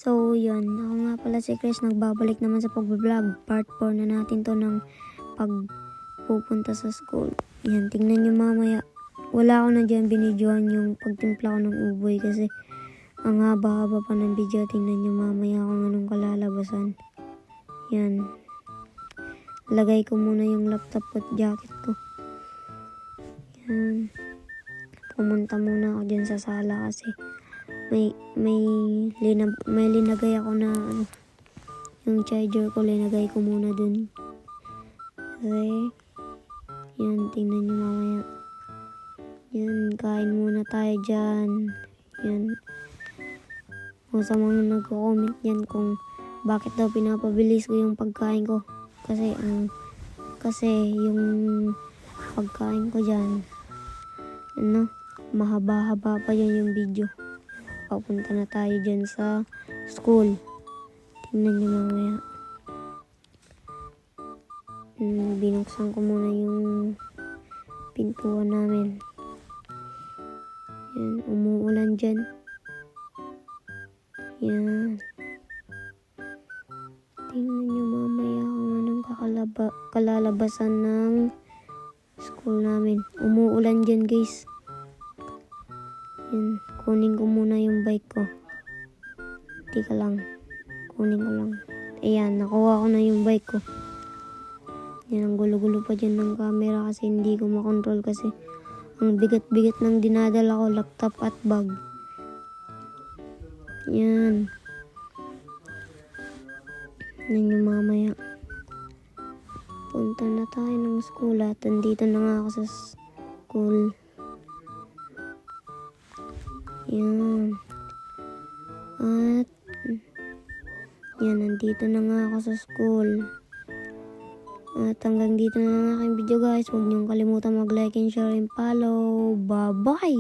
So, yun. Ako nga pala si Chris. Nagbabalik naman sa pag-vlog. Part 4 na natin to ng pagpupunta sa school. Yan, tingnan nyo mamaya. Wala ako na dyan binidyohan yung pagtimpla ko ng uboy kasi ang haba-haba pa ng video. Tingnan nyo mamaya kung anong kalalabasan. Yan. Lagay ko muna yung laptop at jacket ko. Yan. Pumunta muna ako dyan sa sala kasi may linagay ako na yung charger ko, linagay ko muna dun. Kasi, yan, tingnan nyo mamaya. Yan, kain muna tayo dyan. Yan. Kung sa mga nagko-comment yan kung bakit daw pinapabilis ko yung pagkain ko. Kasi yung pagkain ko dyan, mahaba-haba pa yan yung video. Papunta na tayo dyan sa school. Tingnan nyo mamaya. Binuksan ko muna yung pintuan namin. Yan, umuulan dyan. Yan. Tingnan nyo mamaya kung anong kalalabasan ng school namin. Umuulan dyan, guys. Yan, kunin ko muna yung bike ko. Tika lang. Kunin ko lang. Ayan, nakuha ko na yung bike ko. Yan, ang gulo-gulo pa dyan ng camera kasi hindi ko makontrol kasi ang bigat-bigat ng dinadala ko, laptop at bag. Yan. Yan yung mamaya. Punta na tayo ng school at andito na nga ako sa school. Yan. At yan, nandito na nga ako sa school. At hanggang dito na lang aking video, guys. Huwag niyong kalimutan mag-like and share and follow. Bye-bye!